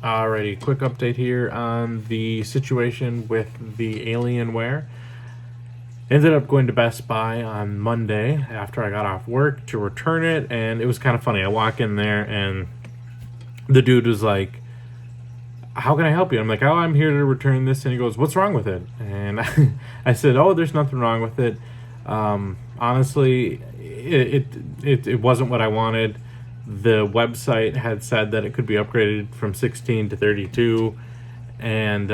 Alrighty, quick update here on the situation with the Alienware. Ended up going to Best Buy on Monday after I got off work to return it, and it was kind of funny. I walk in there and the dude was like, "How can I help you?" I'm like, "Oh, I'm here to return this," and he goes, "What's wrong with it?" And I said, "Oh, there's nothing wrong with it. Honestly, it wasn't what I wanted. The website had said that it could be upgraded from 16 to 32, and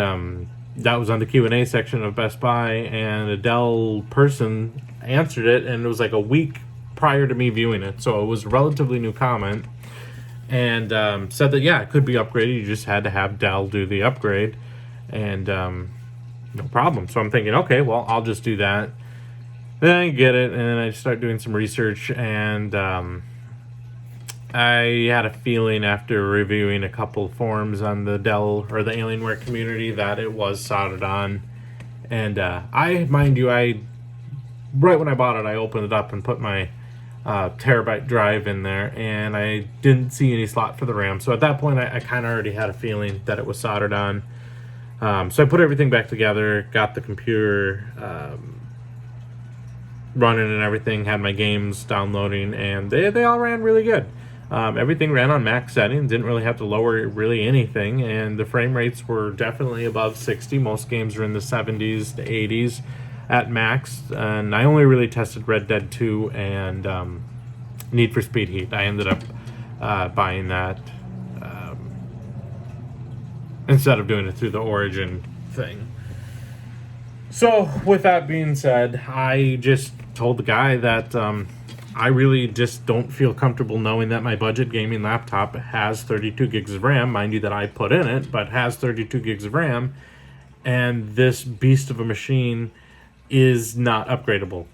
that was on the Q&A section of Best Buy, and a Dell person answered it, and it was like a week prior to me viewing it, so it was a relatively new comment, and said that, yeah, it could be upgraded. You just had to have Dell do the upgrade, and no problem. So I'm thinking, okay, well, I'll just do that. Then I get it, and then I start doing some research, and I had a feeling after reviewing a couple forums on the Dell or the Alienware community that it was soldered on. And mind you, right when I bought it, I opened it up and put my terabyte drive in there, and I didn't see any slot for the RAM. So at that point, I kind of already had a feeling that it was soldered on. So I put everything back together, got the computer running and everything, had my games downloading, and they all ran really good. Everything ran on max settings, didn't really have to lower really anything, and the frame rates were definitely above 60. Most games are in the 70s to 80s at max, and I only really tested Red Dead 2 and Need for Speed Heat. I ended up buying that instead of doing it through the Origin thing. So, with that being said, I just told the guy that I really just don't feel comfortable knowing that my budget gaming laptop has 32 gigs of RAM, mind you that I put in it, but has 32 gigs of RAM, and this beast of a machine is not upgradable.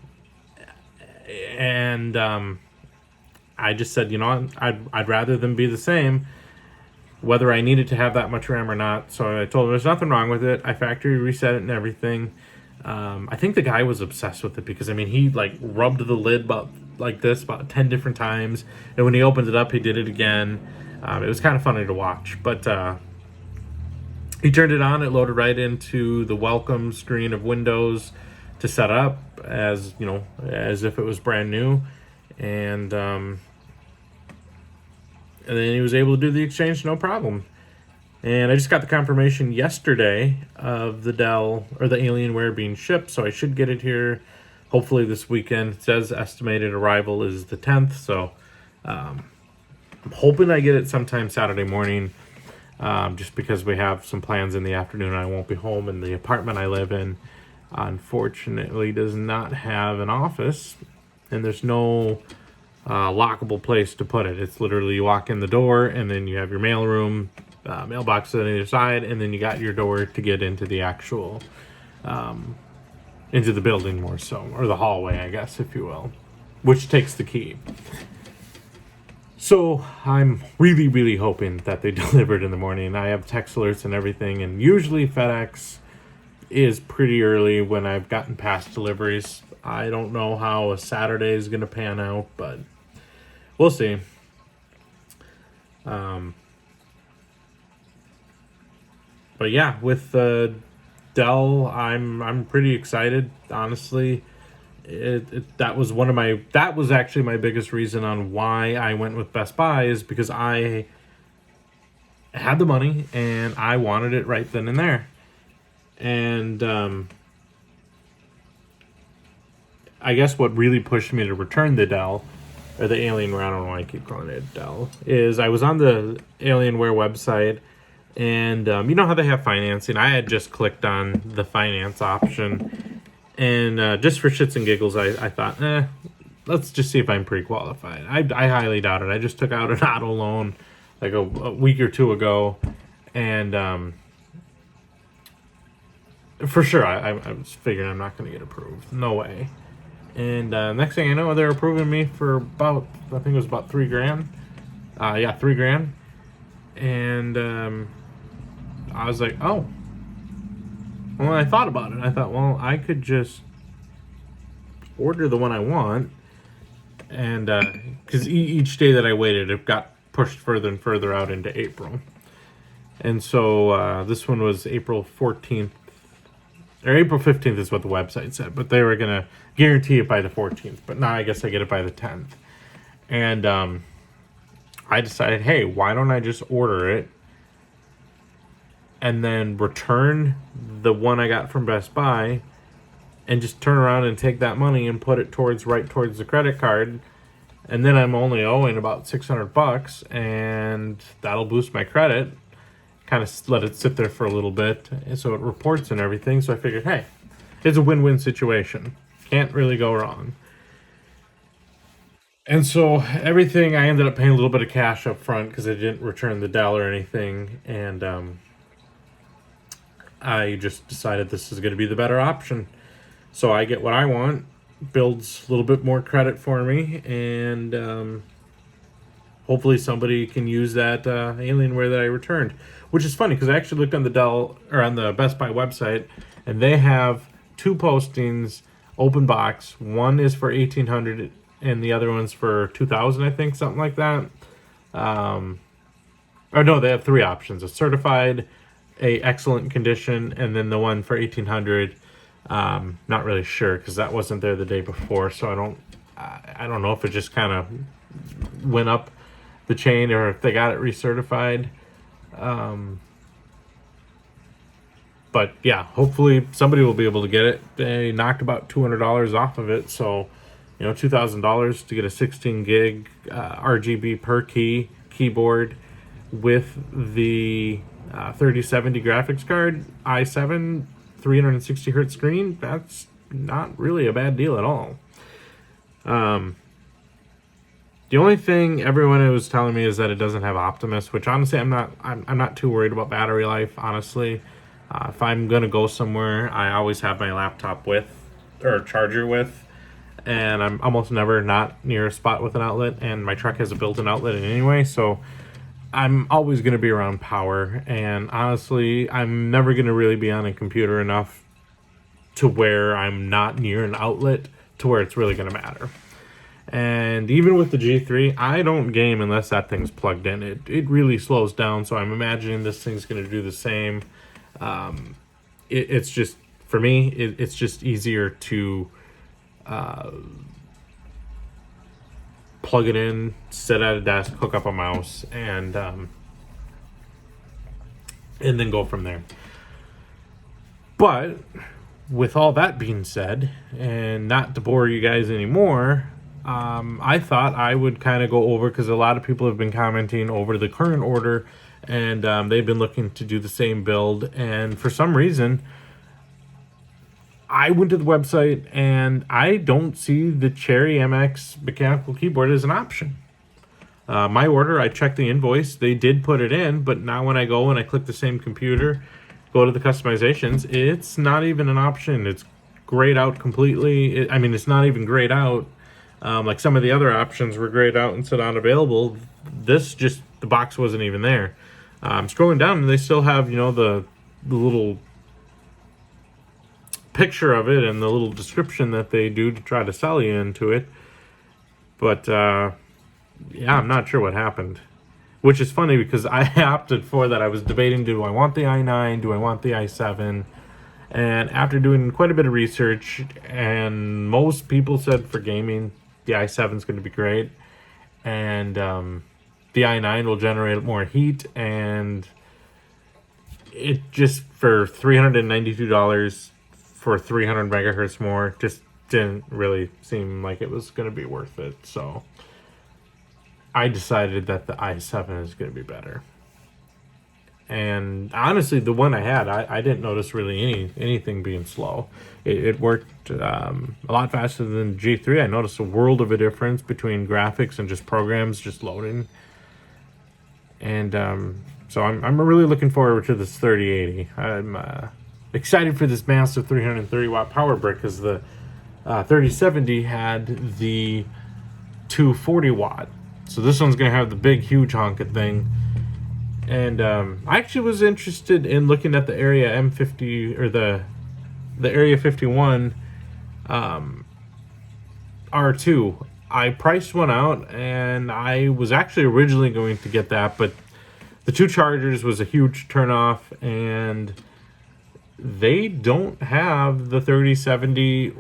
And I just said, I'd rather them be the same, whether I needed to have that much RAM or not. So I told him there's nothing wrong with it. I factory reset it and everything. I think the guy was obsessed with it because, he rubbed the lid about 10 different times, and when he opened it up, he did it again. It was kind of funny to watch, but he turned it on. It loaded right into the welcome screen of Windows to set up as if it was brand new, and then he was able to do the exchange no problem. And I just got the confirmation yesterday of the Dell or the Alienware being shipped, so I should get it here hopefully this weekend. It says estimated arrival is the 10th, so I'm hoping I get it sometime Saturday morning, just because we have some plans in the afternoon. I won't be home, and the apartment I live in, unfortunately, does not have an office, and there's no lockable place to put it. It's literally you walk in the door, and then you have your mail room, mailbox on either side, and then you got your door to get into the actual into the building, more so, or the hallway, I guess, if you will, which takes the key. So I'm really, really hoping that they delivered in the morning. I have text alerts and everything, and usually FedEx is pretty early when I've gotten past deliveries. I don't know how a Saturday is going to pan out, but we'll see. But yeah, with Dell, I'm pretty excited. Honestly, that was actually my biggest reason on why I went with Best Buy, is because I had the money and I wanted it right then and there. And I guess what really pushed me to return the Dell, or the Alienware, I don't know why I keep calling it Dell, is I was on the Alienware website, and you know how they have financing. I had just clicked on the finance option, and just for shits and giggles, I thought, let's just see if I'm pre-qualified. I highly doubt it. I just took out an auto loan like a week or two ago, and for sure, I was figuring I'm not going to get approved. No way. And next thing I know, they're approving me for about, I think it was about $3,000. Yeah, $3,000. And I was like, oh. Well, I thought about it. I thought, well, I could just order the one I want. And because each day that I waited, it got pushed further and further out into April. And so this one was April 14th, or April 15th is what the website said, but they were going to guarantee it by the 14th. But now I guess I get it by the 10th. And I decided, hey, why don't I just order it and then return the one I got from Best Buy and just turn around and take that money and put it right towards the credit card, and then I'm only owing about $600, and that'll boost my credit. Kind of let it sit there for a little bit, so it reports and everything. So I figured, hey, it's a win-win situation. Can't really go wrong. And so everything, I ended up paying a little bit of cash up front because I didn't return the Dell or anything, and I just decided this is going to be the better option. So I get what I want, builds a little bit more credit for me, and hopefully somebody can use that Alienware that I returned. Which is funny because I actually looked on the Dell or on the Best Buy website, and they have two postings, open box. One is for 1,800, and the other one's for 2,000, I think, something like that. Or no, they have three options: a certified, a excellent condition, and then the one for 1,800. Not really sure because that wasn't there the day before, so I don't know if it just kind of went up the chain or if they got it recertified. But yeah, hopefully somebody will be able to get it. They knocked about $200 off of it, so $2,000 to get a 16 gig RGB per key keyboard with the 3070 graphics card, i7, 360 hertz screen. That's not really a bad deal at all. The only thing everyone was telling me is that it doesn't have Optimus, which honestly I'm not too worried about battery life. Honestly, if I'm gonna go somewhere, I always have my laptop with or charger with, and I'm almost never not near a spot with an outlet. And my truck has a built-in outlet anyway, so I'm always gonna be around power. And honestly, I'm never gonna really be on a computer enough to where I'm not near an outlet to where it's really gonna matter. And even with the G3, I don't game unless that thing's plugged in. It really slows down, so I'm imagining this thing's going to do the same. It's just, for me, it's just easier to plug it in, sit at a desk, hook up a mouse, and then go from there. But with all that being said, and not to bore you guys anymore, I thought I would kind of go over, because a lot of people have been commenting over the current order, and they've been looking to do the same build. And for some reason, I went to the website and I don't see the Cherry MX mechanical keyboard as an option. My order, I checked the invoice, they did put it in, but now when I go and I click the same computer, go to the customizations, it's not even an option. It's grayed out completely. It's not even grayed out. Like some of the other options were grayed out and said unavailable. This just, the box wasn't even there. Scrolling down, and they still have, the little picture of it and the little description that they do to try to sell you into it. But, yeah, I'm not sure what happened. Which is funny because I opted for that. I was debating, do I want the i9? Do I want the i7? And after doing quite a bit of research, and most people said for gaming, the i7 is going to be great. And the i9 will generate more heat. And it just, for $392 for 300 megahertz more, just didn't really seem like it was going to be worth it. So I decided that the i7 is going to be better. And honestly, the one I had, I didn't notice really anything being slow. It worked a lot faster than G3. I noticed a world of a difference between graphics and just programs just loading. And so I'm really looking forward to this 3080. I'm excited for this massive 330 watt power brick, because the 3070 had the 240 watt. So this one's going to have the big, huge honking thing. And I actually was interested in looking at the Area M50, or the Area 51 R2. I priced one out, and I was actually originally going to get that, but the 2 chargers was a huge turnoff, and they don't have the 3070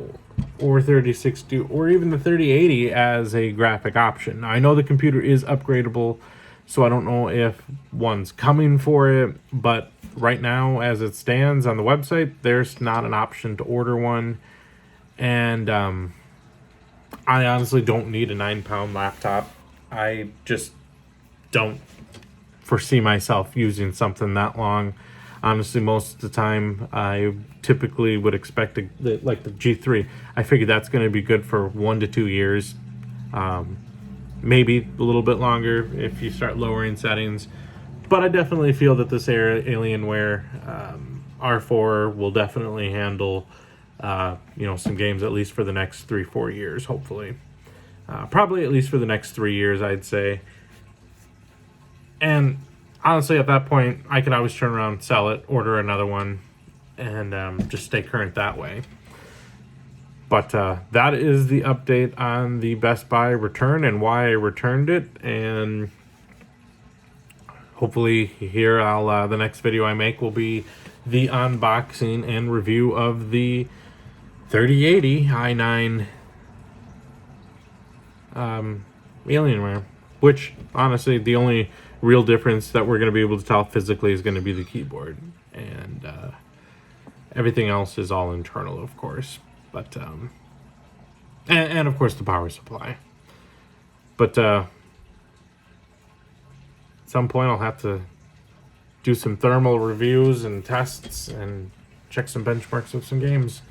or 3060 or even the 3080 as a graphic option. Now, I know the computer is upgradable, so I don't know if one's coming for it, but right now, as it stands on the website, there's not an option to order one. And I honestly don't need a 9-pound laptop. I just don't foresee myself using something that long. Honestly, most of the time, I typically would expect like the G3. I figure that's going to be good for 1 to 2 years. Maybe a little bit longer if you start lowering settings. But I definitely feel that this Alienware R4 will definitely handle some games at least for the next 3-4 years, hopefully. Probably at least for the next 3 years, I'd say. And honestly, at that point, I could always turn around, sell it, order another one, and just stay current that way. But that is the update on the Best Buy return and why I returned it. And hopefully here the next video I make will be the unboxing and review of the 3080 i9 Alienware, which honestly the only real difference that we're going to be able to tell physically is going to be the keyboard, and everything else is all internal, of course, but and of course the power supply. But at some point I'll have to do some thermal reviews and tests and check some benchmarks of some games.